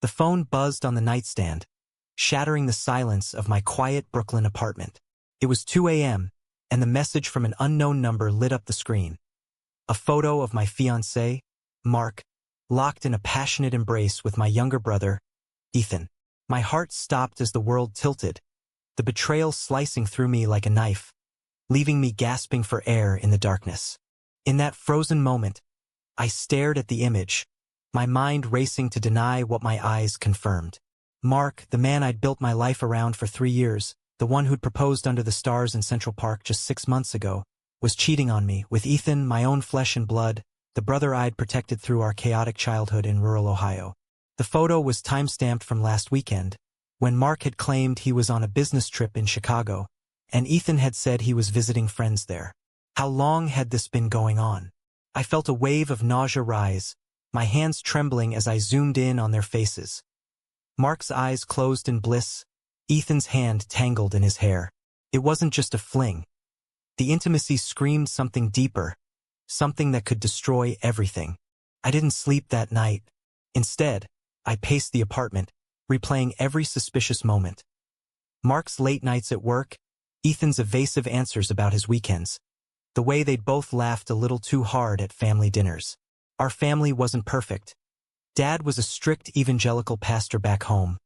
The phone buzzed on the nightstand, shattering the silence of my quiet Brooklyn apartment. It was 2 a.m., and the message from an unknown number lit up the screen. A photo of my fiancé, Mark, locked in a passionate embrace with my younger brother, Ethan. My heart stopped as the world tilted, the betrayal slicing through me like a knife, leaving me gasping for air in the darkness. In that frozen moment, I stared at the image, my mind racing to deny what my eyes confirmed. Mark, the man I'd built my life around for 3 years, the one who'd proposed under the stars in Central Park just 6 months ago, was cheating on me with Ethan, my own flesh and blood, the brother I'd protected through our chaotic childhood in rural Ohio. The photo was time-stamped from last weekend, when Mark had claimed he was on a business trip in Chicago, and Ethan had said he was visiting friends there. How long had this been going on? I felt a wave of nausea rise, my hands trembling as I zoomed in on their faces. Mark's eyes closed in bliss, Ethan's hand tangled in his hair. It wasn't just a fling. The intimacy screamed something deeper, something that could destroy everything. I didn't sleep that night. Instead, I paced the apartment, replaying every suspicious moment. Mark's late nights at work, Ethan's evasive answers about his weekends, the way they'd both laughed a little too hard at family dinners. Our family wasn't perfect. Dad was a strict evangelical pastor back home.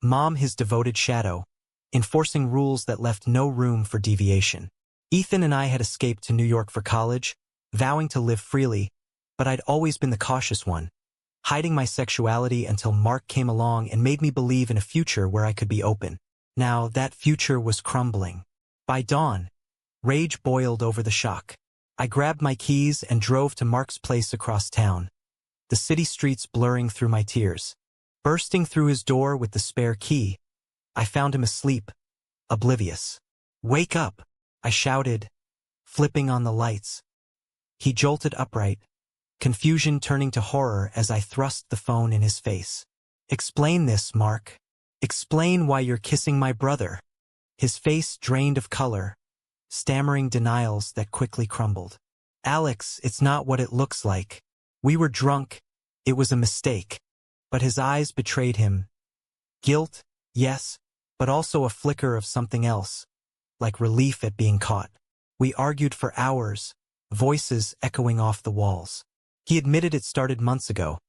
Mom his devoted shadow, enforcing rules that left no room for deviation. Ethan and I had escaped to New York for college, vowing to live freely, but I'd always been the cautious one, hiding my sexuality until Mark came along and made me believe in a future where I could be open. Now that future was crumbling. By dawn, rage boiled over the shock. I grabbed my keys and drove to Mark's place across town, the city streets blurring through my tears. Bursting through his door with the spare key, I found him asleep, oblivious. "Wake up!" I shouted, flipping on the lights. He jolted upright, confusion turning to horror as I thrust the phone in his face. "Explain this, Mark. Explain why you're kissing my brother." His face drained of color, stammering denials that quickly crumbled. "Alex, it's not what it looks like. We were drunk. It was a mistake." But his eyes betrayed him. Guilt, yes, but also a flicker of something else, like relief at being caught. We argued for hours, voices echoing off the walls. He admitted it started months ago,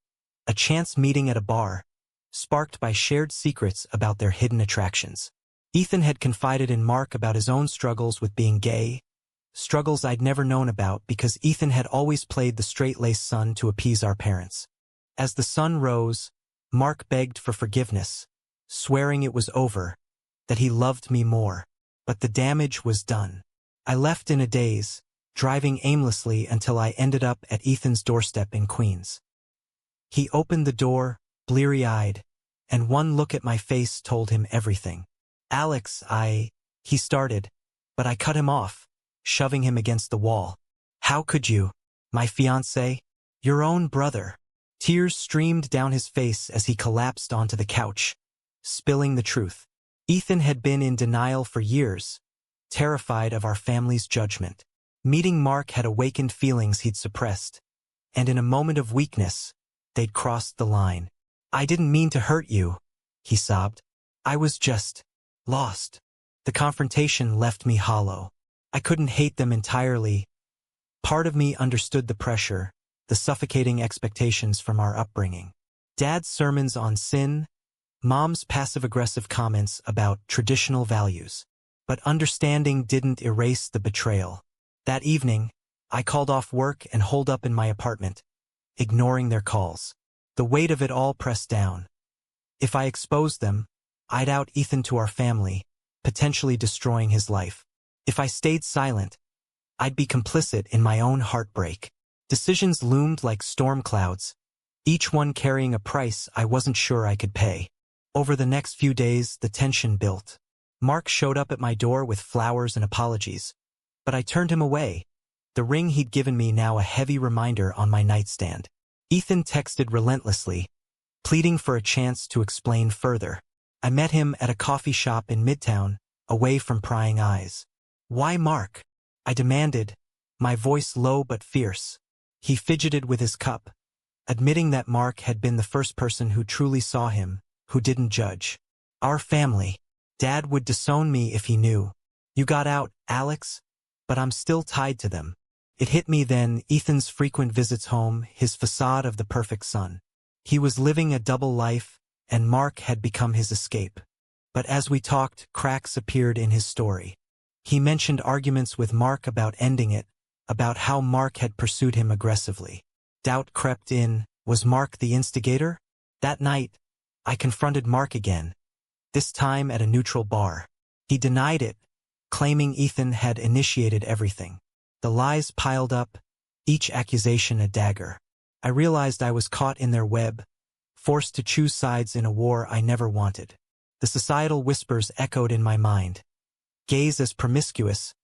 a chance meeting at a bar, sparked by shared secrets about their hidden attractions. Ethan had confided in Mark about his own struggles with being gay, struggles I'd never known about because Ethan had always played the straight-laced son to appease our parents. As the sun rose, Mark begged for forgiveness, swearing it was over, that he loved me more. But the damage was done. I left in a daze, driving aimlessly until I ended up at Ethan's doorstep in Queens. He opened the door, bleary-eyed, and one look at my face told him everything. "Alex, he started, but I cut him off, shoving him against the wall. "How could you? My fiancé? Your own brother." Tears streamed down his face as he collapsed onto the couch, spilling the truth. Ethan had been in denial for years, terrified of our family's judgment. Meeting Mark had awakened feelings he'd suppressed, and in a moment of weakness, they'd crossed the line. "I didn't mean to hurt you," he sobbed. "I was just lost." The confrontation left me hollow. I couldn't hate them entirely. Part of me understood the pressure, the suffocating expectations from our upbringing. Dad's sermons on sin, Mom's passive-aggressive comments about traditional values. But understanding didn't erase the betrayal. That evening, I called off work and holed up in my apartment, ignoring their calls. The weight of it all pressed down. If I exposed them, I'd out Ethan to our family, potentially destroying his life. If I stayed silent, I'd be complicit in my own heartbreak. Decisions loomed like storm clouds, each one carrying a price I wasn't sure I could pay. Over the next few days, the tension built. Mark showed up at my door with flowers and apologies, but I turned him away, the ring he'd given me now a heavy reminder on my nightstand. Ethan texted relentlessly, pleading for a chance to explain further. I met him at a coffee shop in Midtown, away from prying eyes. "Why, Mark?" I demanded, my voice low but fierce. He fidgeted with his cup, admitting that Mark had been the first person who truly saw him, who didn't judge. Our family. Dad would disown me if he knew. You got out, Alex, but I'm still tied to them. It hit me then, Ethan's frequent visits home, his facade of the perfect son. He was living a double life, and Mark had become his escape. But as we talked, cracks appeared in his story. He mentioned arguments with Mark about ending it, about how Mark had pursued him aggressively. Doubt crept in. Was Mark the instigator? That night, I confronted Mark again, this time at a neutral bar. He denied it, claiming Ethan had initiated everything. The lies piled up, each accusation a dagger. I realized I was caught in their web, forced to choose sides in a war I never wanted. The societal whispers echoed in my mind. Gays as promiscuous,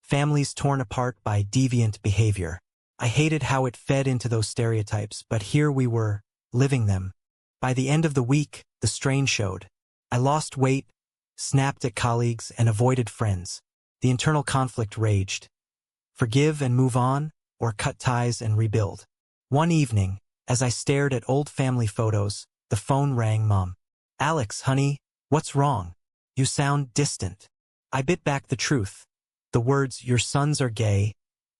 families torn apart by deviant behavior. I hated how it fed into those stereotypes, but here we were, living them. By the end of the week, the strain showed. I lost weight, snapped at colleagues, and avoided friends. The internal conflict raged. Forgive and move on, or cut ties and rebuild. One evening, as I stared at old family photos, the phone rang. Mom. Alex, honey, what's wrong? You sound distant. I bit back the truth. The words, your sons are gay,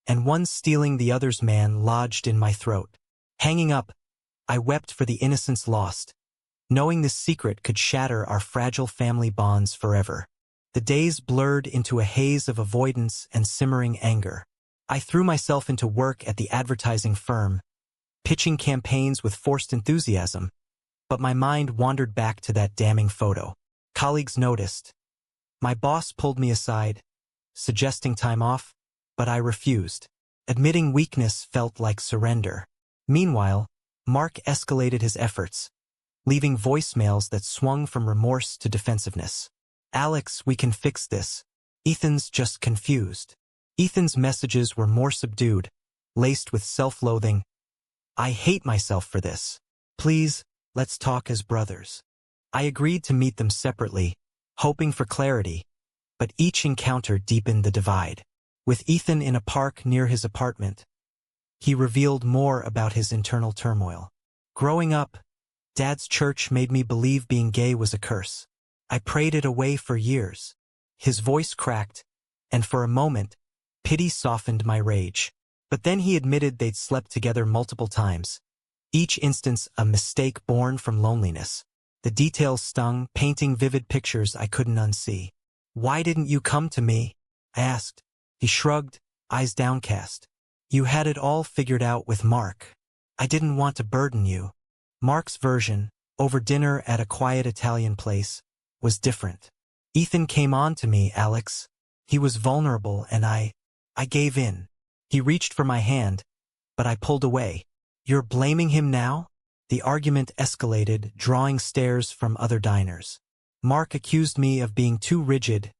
and one stealing the other's man, lodged in my throat. Hanging up, I wept for the innocence lost, knowing this secret could shatter our fragile family bonds forever. The days blurred into a haze of avoidance and simmering anger. I threw myself into work at the advertising firm, pitching campaigns with forced enthusiasm, but my mind wandered back to that damning photo. Colleagues noticed. My boss pulled me aside, suggesting time off, but I refused. Admitting weakness felt like surrender. Meanwhile, Mark escalated his efforts, leaving voicemails that swung from remorse to defensiveness. Alex, we can fix this. Ethan's just confused. Ethan's messages were more subdued, laced with self-loathing. I hate myself for this. Please, let's talk as brothers. I agreed to meet them separately, hoping for clarity, but each encounter deepened the divide. With Ethan in a park near his apartment, he revealed more about his internal turmoil. Growing up, Dad's church made me believe being gay was a curse. I prayed it away for years. His voice cracked, and for a moment, pity softened my rage. But then he admitted they'd slept together multiple times, each instance a mistake born from loneliness. The details stung, painting vivid pictures I couldn't unsee. Why didn't you come to me? I asked. He shrugged, eyes downcast. You had it all figured out with Mark. I didn't want to burden you. Mark's version, over dinner at a quiet Italian place, was different. Ethan came on to me, Alex. He was vulnerable and I gave in. He reached for my hand, but I pulled away. You're blaming him now? The argument escalated, drawing stares from other diners. Mark accused me of being too rigid,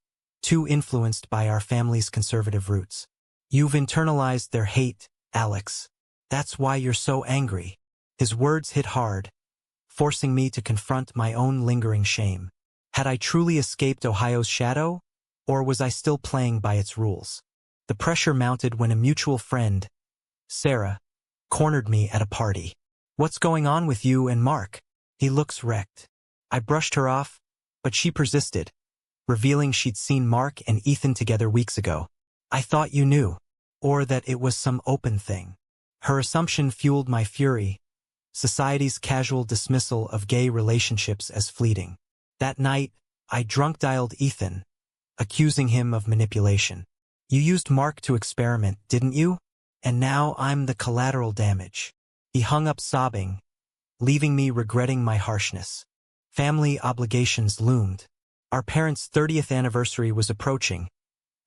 too influenced by our family's conservative roots. You've internalized their hate, Alex. That's why you're so angry. His words hit hard, forcing me to confront my own lingering shame. Had I truly escaped Ohio's shadow, or was I still playing by its rules? The pressure mounted when a mutual friend, Sarah, cornered me at a party. What's going on with you and Mark? He looks wrecked. I brushed her off, but she persisted, revealing she'd seen Mark and Ethan together weeks ago. I thought you knew, or that it was some open thing. Her assumption fueled my fury, society's casual dismissal of gay relationships as fleeting. That night, I drunk-dialed Ethan, accusing him of manipulation. You used Mark to experiment, didn't you? And now I'm the collateral damage. He hung up sobbing, leaving me regretting my harshness. Family obligations loomed. Our parents' 30th anniversary was approaching,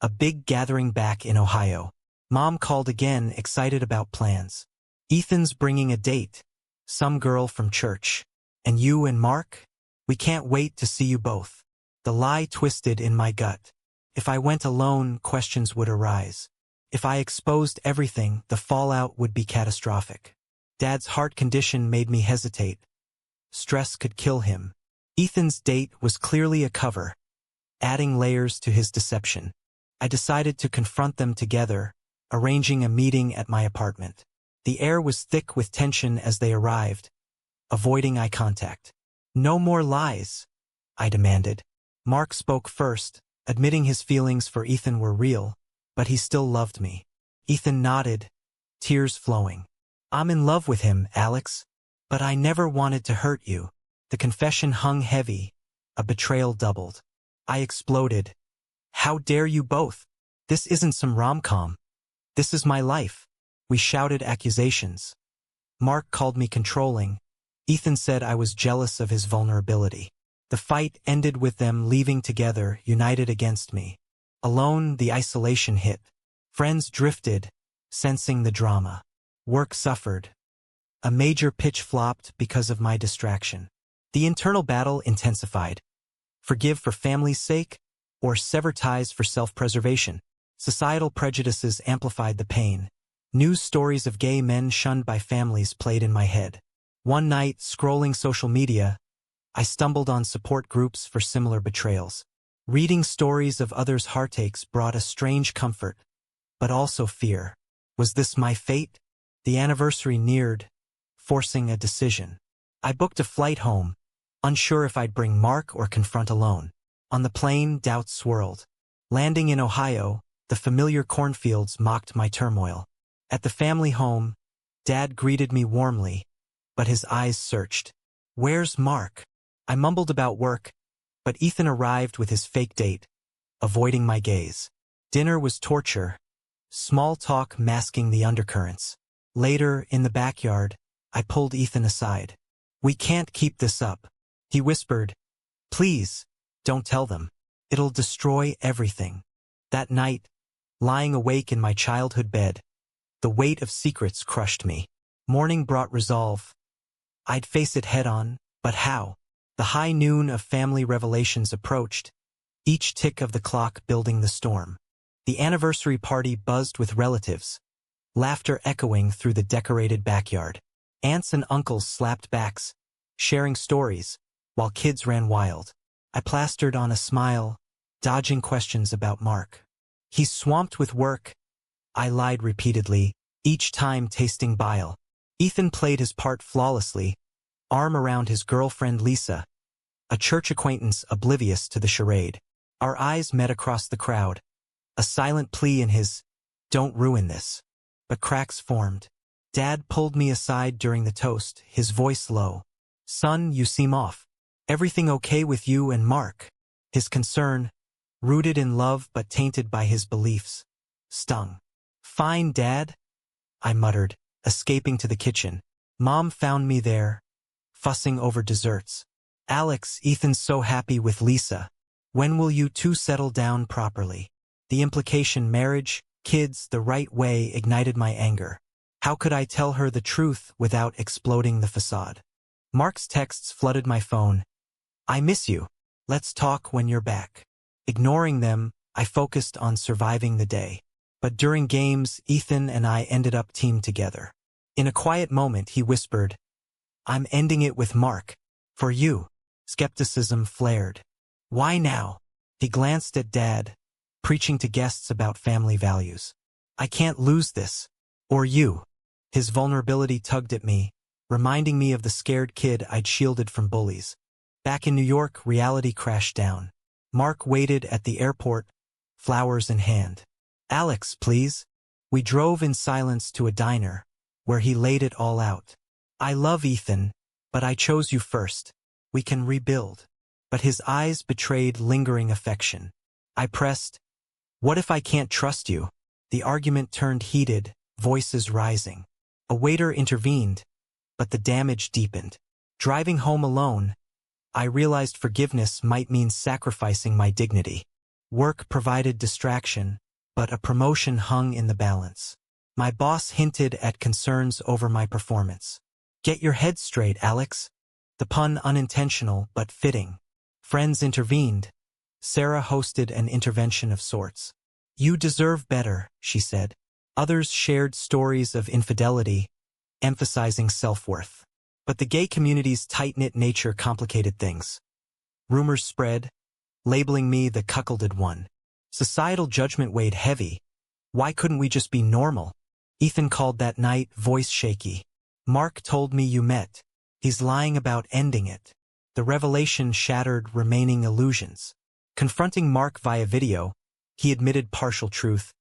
a big gathering back in Ohio. Mom called again, excited about plans. Ethan's bringing a date, some girl from church. And you and Mark? We can't wait to see you both. The lie twisted in my gut. If I went alone, questions would arise. If I exposed everything, the fallout would be catastrophic. Dad's heart condition made me hesitate. Stress could kill him. Ethan's date was clearly a cover, adding layers to his deception. I decided to confront them together, arranging a meeting at my apartment. The air was thick with tension as they arrived, avoiding eye contact. "No more lies," I demanded. Mark spoke first, admitting his feelings for Ethan were real, but he still loved me. Ethan nodded, tears flowing. "I'm in love with him, Alex. But I never wanted to hurt you." The confession hung heavy, a betrayal doubled. I exploded. "How dare you both? This isn't some rom-com. This is my life." We shouted accusations. Mark called me controlling. Ethan said I was jealous of his vulnerability. The fight ended with them leaving together, united against me. Alone, the isolation hit. Friends drifted, sensing the drama. Work suffered. A major pitch flopped because of my distraction. The internal battle intensified. Forgive for family's sake, or sever ties for self-preservation. Societal prejudices amplified the pain. News stories of gay men shunned by families played in my head. One night, scrolling social media, I stumbled on support groups for similar betrayals. Reading stories of others' heartaches brought a strange comfort, but also fear. Was this my fate? The anniversary neared, forcing a decision. I booked a flight home, unsure if I'd bring Mark or confront alone. On the plane, doubts swirled. Landing in Ohio, the familiar cornfields mocked my turmoil. At the family home, Dad greeted me warmly, but his eyes searched. "Where's Mark?" I mumbled about work, but Ethan arrived with his fake date, avoiding my gaze. Dinner was torture, small talk masking the undercurrents. Later, in the backyard, I pulled Ethan aside. "We can't keep this up," he whispered. "Please, don't tell them. It'll destroy everything." That night, lying awake in my childhood bed, the weight of secrets crushed me. Morning brought resolve. I'd face it head-on, but how? The high noon of family revelations approached, each tick of the clock building the storm. The anniversary party buzzed with relatives, laughter echoing through the decorated backyard. Aunts and uncles slapped backs, sharing stories, while kids ran wild. I plastered on a smile, dodging questions about Mark. "He's swamped with work," I lied repeatedly, each time tasting bile. Ethan played his part flawlessly, arm around his girlfriend Lisa, a church acquaintance oblivious to the charade. Our eyes met across the crowd, a silent plea in his, "Don't ruin this." But cracks formed. Dad pulled me aside during the toast, his voice low. "Son, you seem off. Everything okay with you and Mark?" His concern, rooted in love but tainted by his beliefs, stung. "Fine, Dad," I muttered, escaping to the kitchen. Mom found me there, fussing over desserts. "Alex, Ethan's so happy with Lisa. When will you two settle down properly?" The implication marriage, kids, the right way ignited my anger. How could I tell her the truth without exploding the facade? Mark's texts flooded my phone. "I miss you. Let's talk when you're back." Ignoring them, I focused on surviving the day. But during games, Ethan and I ended up teamed together. In a quiet moment, he whispered, "I'm ending it with Mark. For you." Skepticism flared. "Why now?" He glanced at Dad, preaching to guests about family values. "I can't lose this. Or you." His vulnerability tugged at me, reminding me of the scared kid I'd shielded from bullies. Back in New York, reality crashed down. Mark waited at the airport, flowers in hand. "Alex, please." We drove in silence to a diner, where he laid it all out. "I love Ethan, but I chose you first. We can rebuild." But his eyes betrayed lingering affection. I pressed, "What if I can't trust you?" The argument turned heated, voices rising. A waiter intervened, but the damage deepened. Driving home alone, I realized forgiveness might mean sacrificing my dignity. Work provided distraction, but a promotion hung in the balance. My boss hinted at concerns over my performance. "Get your head straight, Alex." The pun unintentional but fitting. Friends intervened. Sarah hosted an intervention of sorts. "You deserve better," she said. Others shared stories of infidelity, emphasizing self-worth. But the gay community's tight-knit nature complicated things. Rumors spread, labeling me the cuckolded one. Societal judgment weighed heavy. Why couldn't we just be normal? Ethan called that night, voice shaky. Mark told me you met. He's lying about ending it. The revelation shattered remaining illusions. Confronting Mark via video, he admitted partial truth.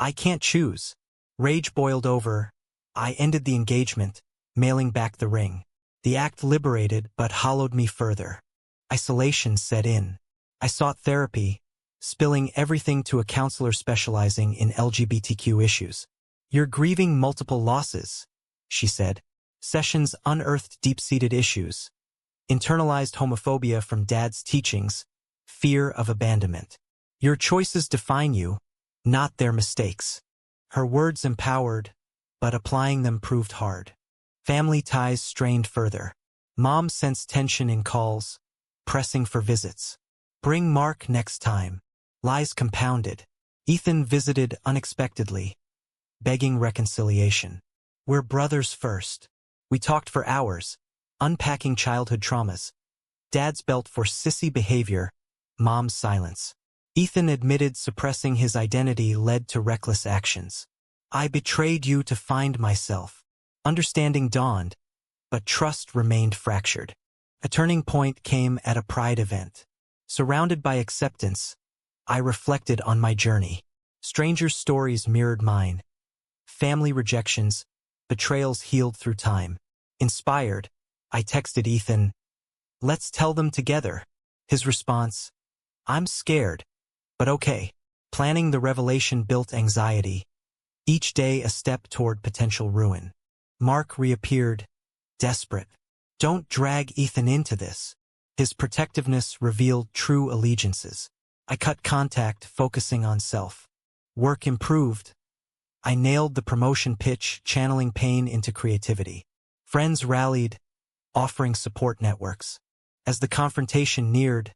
I can't choose. Rage boiled over. I ended the engagement, mailing back the ring. The act liberated but hollowed me further. Isolation set in. I sought therapy, spilling everything to a counselor specializing in LGBTQ issues. You're grieving multiple losses, she said. Sessions unearthed deep-seated issues. Internalized homophobia from Dad's teachings, fear of abandonment. Your choices define you, not their mistakes. Her words empowered, but applying them proved hard. Family ties strained further. Mom sensed tension in calls, pressing for visits. Bring Mark next time. Lies compounded. Ethan visited unexpectedly, begging reconciliation. We're brothers first. We talked for hours, unpacking childhood traumas. Dad's belt for sissy behavior, Mom's silence. Ethan admitted suppressing his identity led to reckless actions. I betrayed you to find myself. Understanding dawned, but trust remained fractured. A turning point came at a pride event. Surrounded by acceptance, I reflected on my journey. Strangers' stories mirrored mine. Family rejections, betrayals healed through time. Inspired, I texted Ethan, "Let's tell them together." His response, "I'm scared, but okay." Planning the revelation built anxiety. Each day a step toward potential ruin. Mark reappeared, desperate. Don't drag Ethan into this. His protectiveness revealed true allegiances. I cut contact, focusing on self. Work improved. I nailed the promotion pitch, channeling pain into creativity. Friends rallied, offering support networks. As the confrontation neared,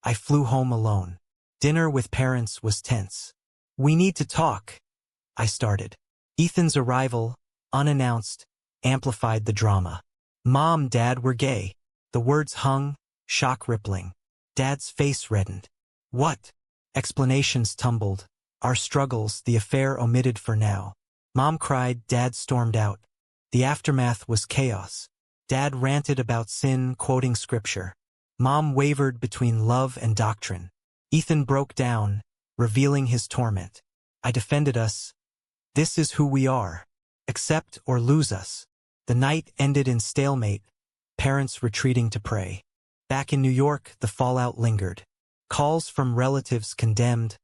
I flew home alone. Dinner with parents was tense. We need to talk, I started. Ethan's arrival, unannounced, amplified the drama. Mom, Dad, we're gay. The words hung, shock rippling. Dad's face reddened. What? Explanations tumbled. Our struggles, the affair omitted for now. Mom cried, Dad stormed out. The aftermath was chaos. Dad ranted about sin, quoting scripture. Mom wavered between love and doctrine. Ethan broke down, revealing his torment. I defended us. This is who we are. Accept or lose us. The night ended in stalemate, parents retreating to pray. Back in New York, the fallout lingered. Calls from relatives condemned,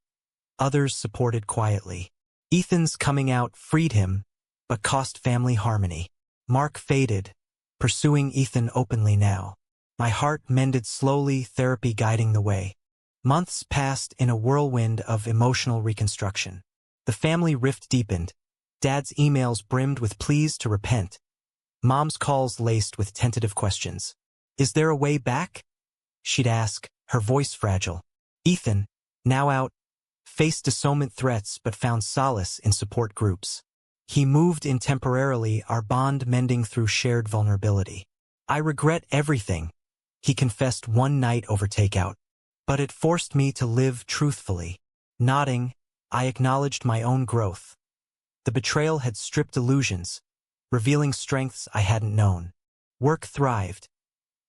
others supported quietly. Ethan's coming out freed him, but cost family harmony. Mark faded, pursuing Ethan openly now. My heart mended slowly, therapy guiding the way. Months passed in a whirlwind of emotional reconstruction. The family rift deepened. Dad's emails brimmed with pleas to repent. Mom's calls laced with tentative questions. Is there a way back? She'd ask, her voice fragile. Ethan, now out, faced disownment threats but found solace in support groups. He moved in temporarily, our bond mending through shared vulnerability. I regret everything, he confessed one night over takeout. But it forced me to live truthfully. Nodding, I acknowledged my own growth. The betrayal had stripped illusions, revealing strengths I hadn't known. Work thrived.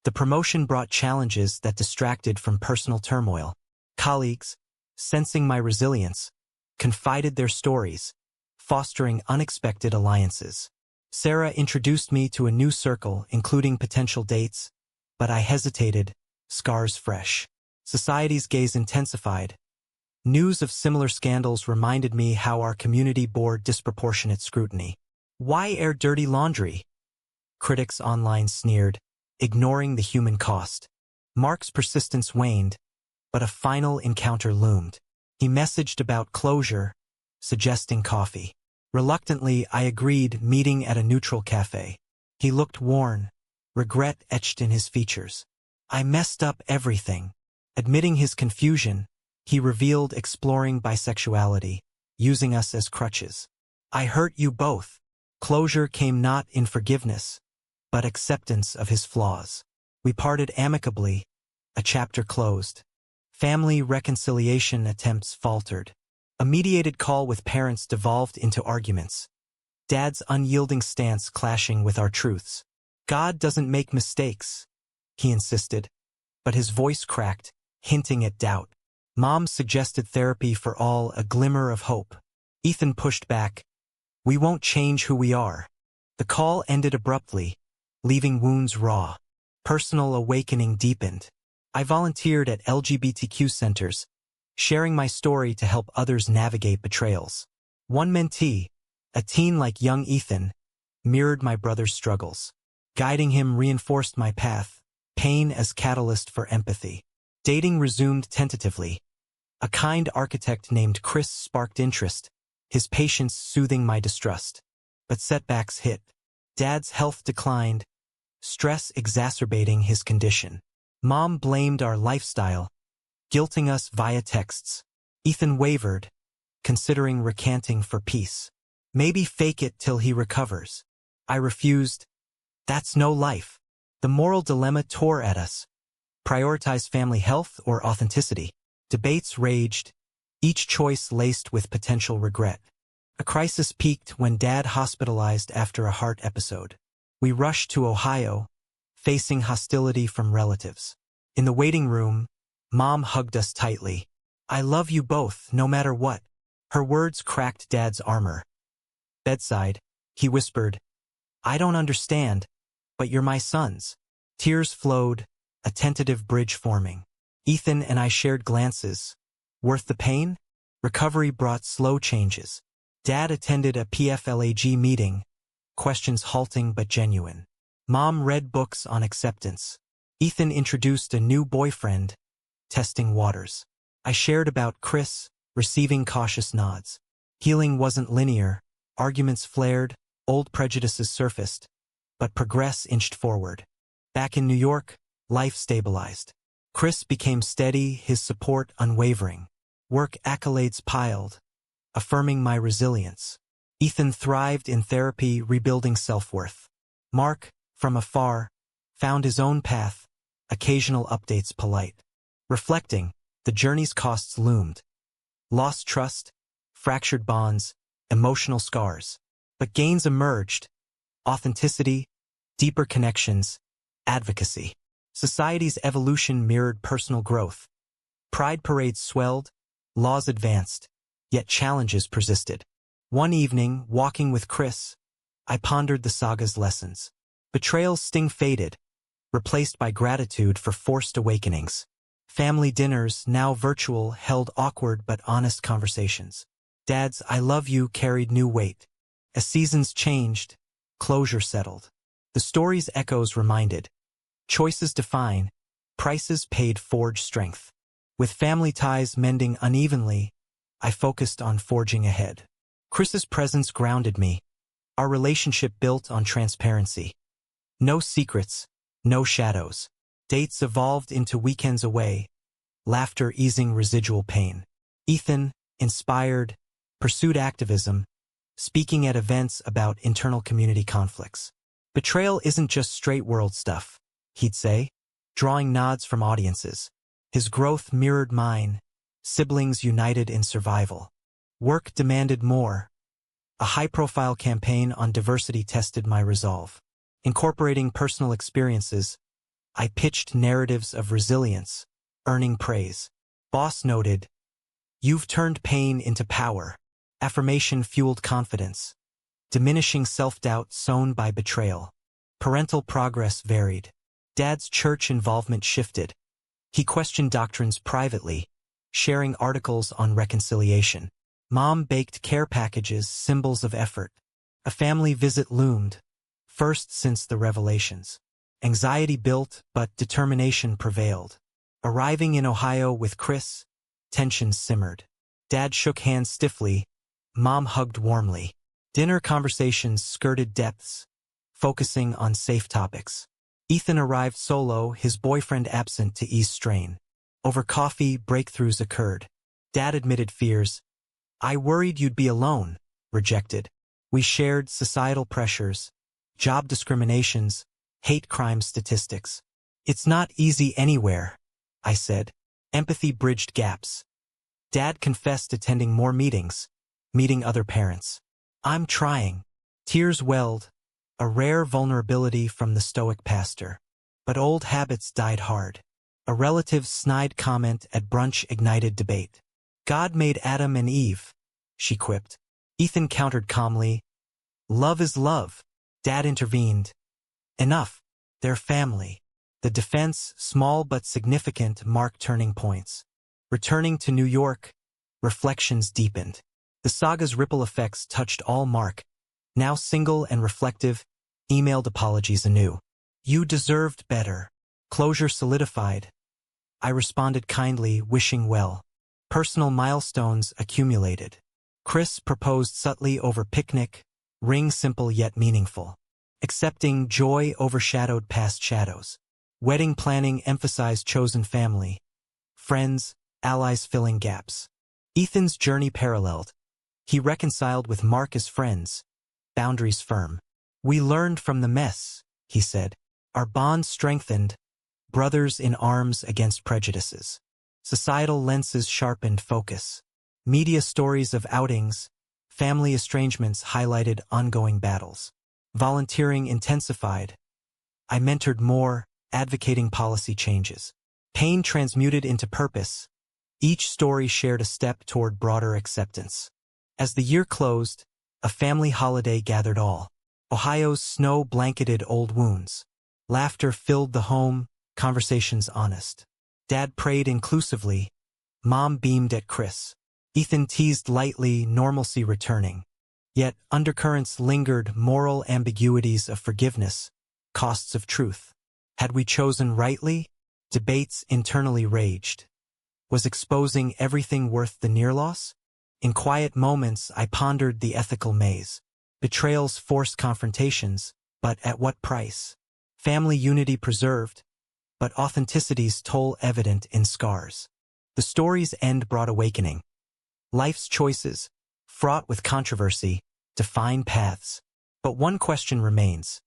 The promotion brought challenges that distracted from personal turmoil. Colleagues, sensing my resilience, confided their stories, fostering unexpected alliances. Sarah introduced me to a new circle, including potential dates, but I hesitated, scars fresh. Society's gaze intensified. News of similar scandals reminded me how our community bore disproportionate scrutiny. Why air dirty laundry? Critics online sneered, ignoring the human cost. Mark's persistence waned, but a final encounter loomed. He messaged about closure, suggesting coffee. Reluctantly, I agreed, meeting at a neutral cafe. He looked worn, regret etched in his features. I messed up everything. Admitting his confusion, he revealed exploring bisexuality, using us as crutches. I hurt you both. Closure came not in forgiveness, but acceptance of his flaws. We parted amicably, a chapter closed. Family reconciliation attempts faltered. A mediated call with parents devolved into arguments. Dad's unyielding stance clashing with our truths. God doesn't make mistakes, he insisted, but his voice cracked, hinting at doubt. Mom suggested therapy for all, a glimmer of hope. Ethan pushed back. We won't change who we are. The call ended abruptly, leaving wounds raw. Personal awakening deepened. I volunteered at LGBTQ centers, sharing my story to help others navigate betrayals. One mentee, a teen like young Ethan, mirrored my brother's struggles. Guiding him reinforced my path, pain as catalyst for empathy. Dating resumed tentatively. A kind architect named Chris sparked interest, his patience soothing my distrust. But setbacks hit. Dad's health declined, stress exacerbating his condition. Mom blamed our lifestyle, guilting us via texts. Ethan wavered, considering recanting for peace. Maybe fake it till he recovers. I refused. That's no life. The moral dilemma tore at us. Prioritize family health or authenticity? Debates raged, each choice laced with potential regret. A crisis peaked when Dad hospitalized after a heart episode. We rushed to Ohio, facing hostility from relatives. In the waiting room, Mom hugged us tightly. I love you both, no matter what. Her words cracked Dad's armor. Bedside, he whispered, I don't understand, but you're my sons. Tears flowed, a tentative bridge forming. Ethan and I shared glances. Worth the pain? Recovery brought slow changes. Dad attended a PFLAG meeting, questions halting but genuine. Mom read books on acceptance. Ethan introduced a new boyfriend, testing waters. I shared about Chris, receiving cautious nods. Healing wasn't linear, arguments flared, old prejudices surfaced, but progress inched forward. Back in New York, life stabilized. Chris became steady, his support unwavering. Work accolades piled, affirming my resilience. Ethan thrived in therapy, rebuilding self-worth. Mark, from afar, found his own path, occasional updates polite. Reflecting, the journey's costs loomed. Lost trust, fractured bonds, emotional scars. But gains emerged. Authenticity, deeper connections, advocacy. Society's evolution mirrored personal growth. Pride parades swelled, laws advanced, yet challenges persisted. One evening, walking with Chris, I pondered the saga's lessons. Betrayal's sting faded, replaced by gratitude for forced awakenings. Family dinners, now virtual, held awkward but honest conversations. Dad's I love you carried new weight. As seasons changed, closure settled. The story's echoes reminded. Choices define, prices paid forge strength. With family ties mending unevenly, I focused on forging ahead. Chris's presence grounded me, our relationship built on transparency. No secrets, no shadows. Dates evolved into weekends away, laughter easing residual pain. Ethan, inspired, pursued activism, speaking at events about internal community conflicts. Betrayal isn't just straight world stuff, he'd say, drawing nods from audiences. His growth mirrored mine, siblings united in survival. Work demanded more. A high-profile campaign on diversity tested my resolve. Incorporating personal experiences, I pitched narratives of resilience, earning praise. Boss noted, "You've turned pain into power." Affirmation fueled confidence. Diminishing self-doubt sown by betrayal. Parental progress varied. Dad's church involvement shifted. He questioned doctrines privately, sharing articles on reconciliation. Mom baked care packages, symbols of effort. A family visit loomed, first since the revelations. Anxiety built, but determination prevailed. Arriving in Ohio with Chris, tensions simmered. Dad shook hands stiffly, Mom hugged warmly. Dinner conversations skirted depths, focusing on safe topics. Ethan arrived solo, his boyfriend absent to ease strain. Over coffee, breakthroughs occurred. Dad admitted fears. "I worried you'd be alone," rejected. We shared societal pressures, job discriminations, hate crime statistics. "It's not easy anywhere," I said. Empathy bridged gaps. Dad confessed attending more meetings, meeting other parents. "I'm trying." Tears welled, a rare vulnerability from the stoic pastor. But old habits died hard. A relative's snide comment at brunch ignited debate. God made Adam and Eve, she quipped. Ethan countered calmly. Love is love. Dad intervened. Enough. They're family. The defense, small but significant, marked turning points. Returning to New York, reflections deepened. The saga's ripple effects touched all Mark, now single and reflective, emailed apologies anew. You deserved better. Closure solidified. I responded kindly, wishing well. Personal milestones accumulated. Chris proposed subtly over picnic, ring simple yet meaningful. Accepting joy overshadowed past shadows. Wedding planning emphasized chosen family. Friends, allies filling gaps. Ethan's journey paralleled. He reconciled with Mark as friends, boundaries firm. We learned from the mess, he said. Our bond strengthened, brothers in arms against prejudices. Societal lenses sharpened focus. Media stories of outings, family estrangements highlighted ongoing battles. Volunteering intensified. I mentored more, advocating policy changes. Pain transmuted into purpose. Each story shared a step toward broader acceptance. As the year closed, a family holiday gathered all. Ohio's snow blanketed old wounds. Laughter filled the home, conversations honest. Dad prayed inclusively. Mom beamed at Chris. Ethan teased lightly, normalcy returning. Yet undercurrents lingered, moral ambiguities of forgiveness, costs of truth. Had we chosen rightly? Debates internally raged. Was exposing everything worth the near loss? In quiet moments, I pondered the ethical maze. Betrayals forced confrontations, but at what price? Family unity preserved, but authenticity's toll evident in scars. The story's end brought awakening. Life's choices, fraught with controversy, define paths. But one question remains.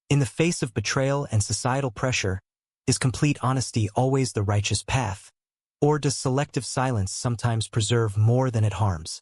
In the face of betrayal and societal pressure, is complete honesty always the righteous path? Or does selective silence sometimes preserve more than it harms?